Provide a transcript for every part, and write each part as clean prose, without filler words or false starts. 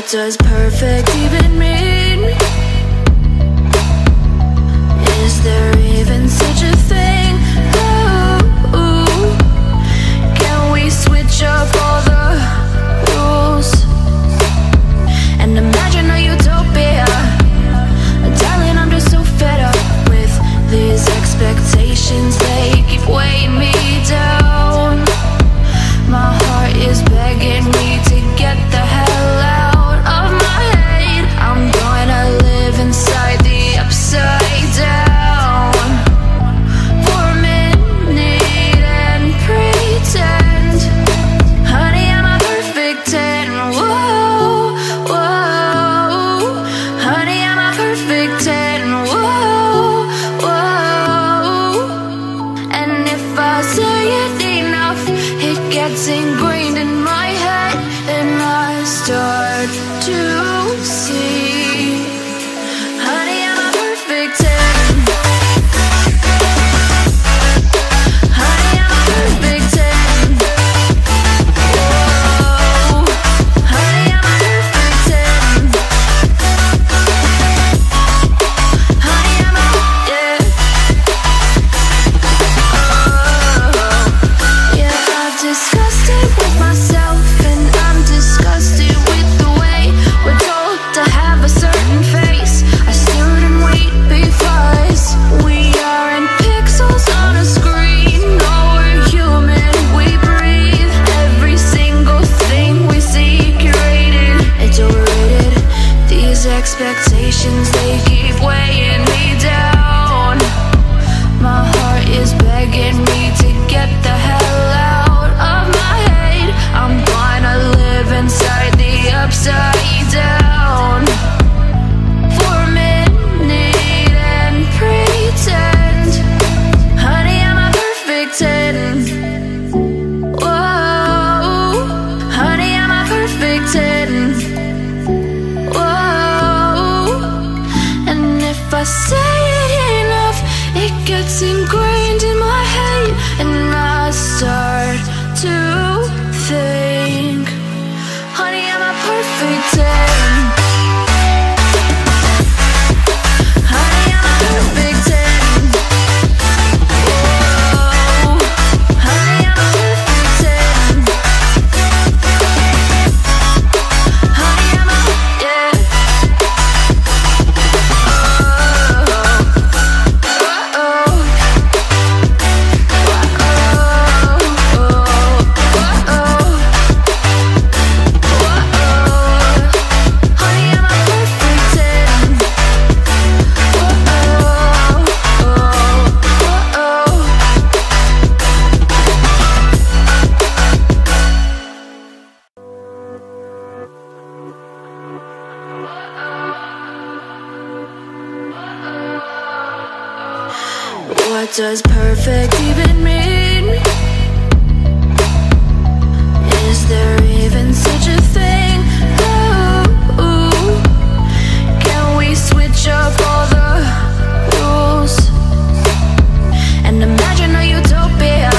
What does perfect even mean? Is there even such a thing? Ooh, can we switch up all the rules and imagine a utopia? Darling, I'm just so fed up with these expectations. They keep weighing me down. My heart is begging me to get the hell out of my head. I'm gonna live inside the upside down for a minute and pretend, honey, I'm a perfect 10. Whoa, whoa, honey, I'm a perfect 10. Whoa, whoa, and if I say it enough, it gets ingrained in my head, and I start to see, honey, I'm a perfect 10. Honey, I'm a perfect 10. Whoa, honey, I'm a perfect 10. Honey, I'm a, yeah. Oh, yeah, I've discussed it with myself, and I'm disgusted with the way we're told to have a certain face. I stood and wait because we aren't pixels on a screen. No, we're human, we breathe. Every single thing we see curated, it's overrated. These expectations, they keep weighing me down. My heart is begging me to get the hell out of my head. I'm gonna live inside the upside down for a minute and pretend, honey, I'm a perfect 10. Whoa, honey, I'm a perfect 10. Whoa, and if I say it enough, it gets ingrained in my head, and I start to think, honey, I'm a perfect 10. Honey, I'm a perfect 10. Whoa, honey, I'm a perfect 10. Honey, I'm a, yeah. What does perfect even mean? Is there even such a thing? Ooh, can we switch up all the rules and imagine a utopia?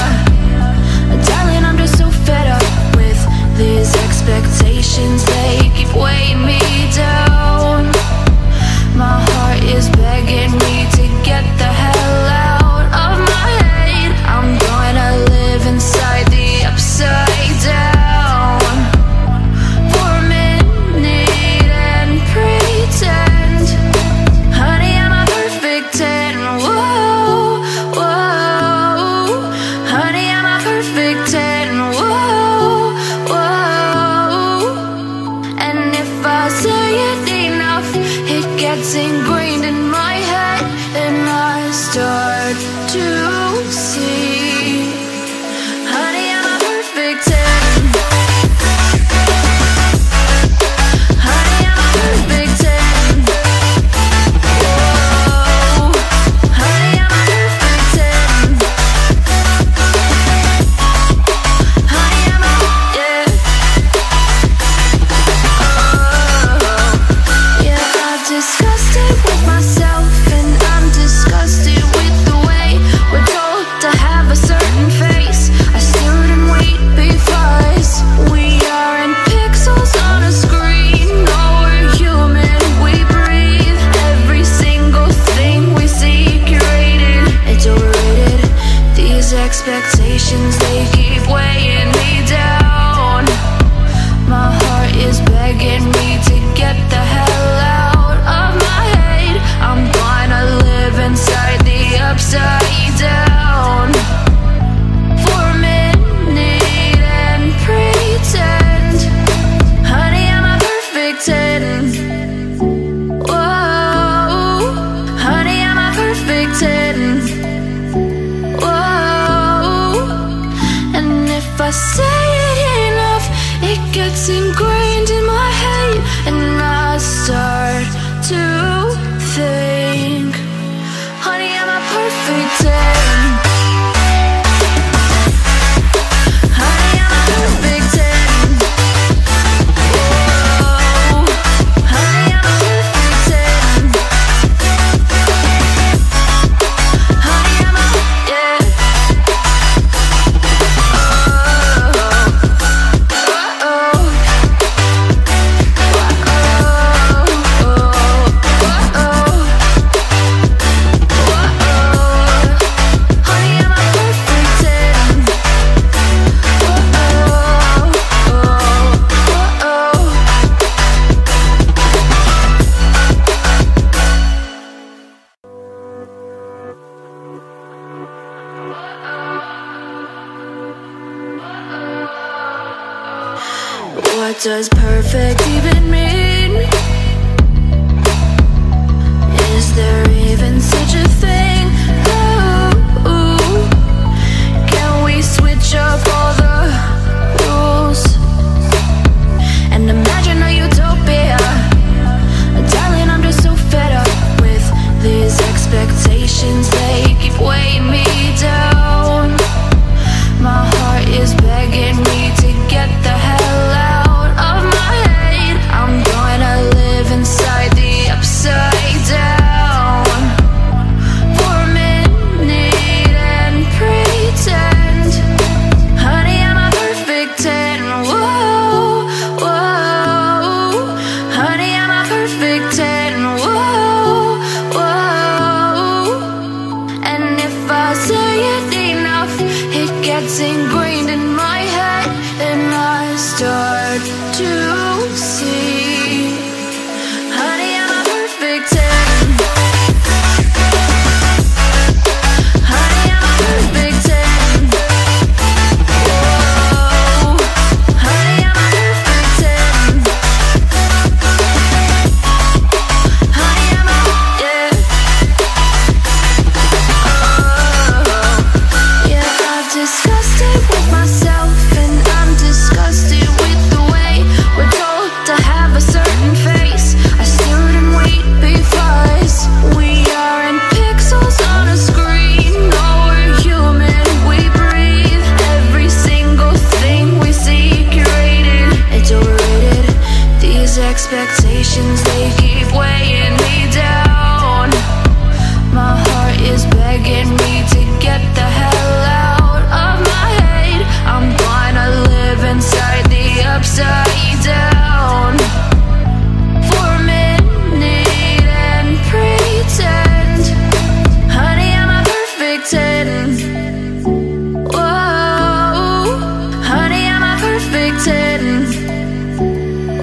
Darling, I'm just so fed up with these expectations. They keep weighing me down. My heart is begging me to get the hell out of my head. I'm gonna live inside the upside down for a minute and pretend, honey, I'm a perfect 10. Whoa, whoa, honey, I'm a perfect 10. Whoa, whoa, and if I say it enough, it gets ingrained in my head, and I start to see, honey, I'm a perfect 10. Honey, I'm a perfect 10. Whoa, honey, I'm a perfect 10. Honey, I'm a, yeah. Oh, yeah, I've discussed it with myself, and I'm disgusted with expectations, they keep weighing me down. My heart is begging me to get the hell out of my head. I'm gonna live inside the upside down for a minute and pretend, honey, I'm a perfect 10. Whoa, honey, I'm a perfect 10. Whoa, and if I say it enough, it gets ingrained in my head, and I start to think, honey, I'm a perfect 10. Honey, I'm a perfect 10. Whoa, honey, I'm a perfect 10. Honey, I'm a, yeah. What does perfect even mean? Is there even such a thing? Ooh, can we switch up all the rules and imagine a utopia? Darling, I'm just so fed up with these expectations, they keep weighing me down. My heart is begging me to get the hell out of my head. I'm gonna live inside the upside down for a minute and pretend, honey, I'm a perfect 10. Whoa, whoa, honey, I'm a perfect 10. Whoa, whoa, and if I say it enough, it gets ingrained in my head, and I start to see, honey, I'm a perfect 10. Honey, I'm a perfect 10. Whoa, honey, I'm a perfect 10. Honey, I'm a, yeah. Yeah, I've discussed it with myself, and I'm disgusted with the way we're told to have a certain face. I stood and wait because we aren't pixels on a screen. No, we're human, we breathe. Every single thing we see curated, it's overrated. These expectations, they keep weighing me down. My heart is begging me to get the hell out of my head. I'm gonna live inside the upside down for a minute and pretend, honey, I'm a perfect 10. Whoa, honey, I'm a perfect 10.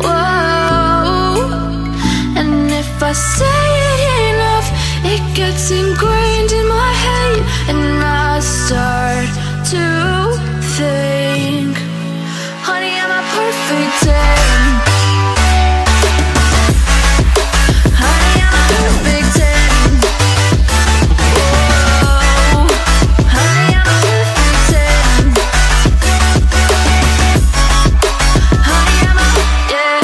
Whoa, and if I say it enough, it gets ingrained in my head, and I start to think, honey, I'm a perfect 10. Honey, I'm a perfect 10. Whoa, honey, I'm a perfect 10. Honey, I'm a, yeah.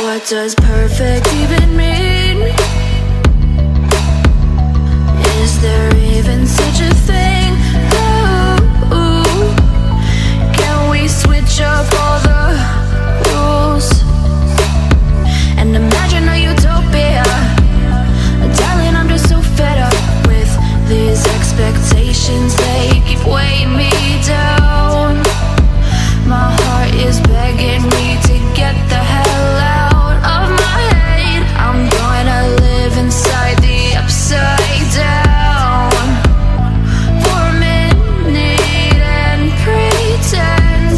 What does perfect even mean? is there even such a thing? Ooh, can we switch up all the rules and imagine a utopia? Darling, I'm just so fed up with these expectations. They keep weighing me down. My heart is begging me to get the hell out of my head. I'm gonna live inside the upside down for a minute and pretend,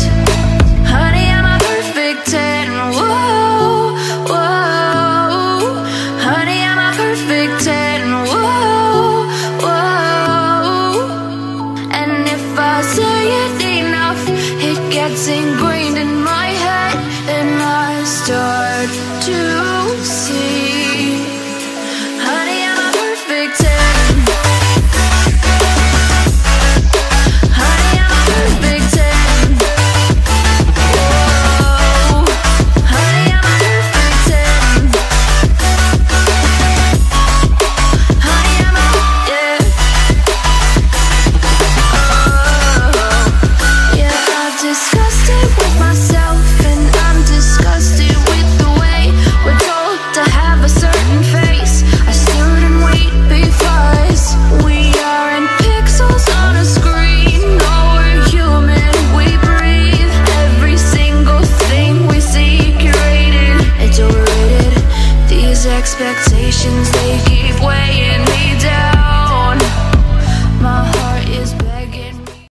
honey, I'm a perfect 10. Whoa, whoa, honey, I'm a perfect 10. Whoa, whoa, and if I say it enough, it gets ingrained in my head, and I start to see, honey, I'm a perfect 10. Honey, I'm a perfect 10. Whoa, honey, I'm a perfect 10. Honey, I'm a, yeah. Yeah, I've discussed it with myself, and I'm disgusted with the way we're told to have a certain face. I stood and wait because we aren't pixels on a screen. No, we're human, we breathe. Every single thing we see curated. It's overrated. These expectations, they keep weighing me down.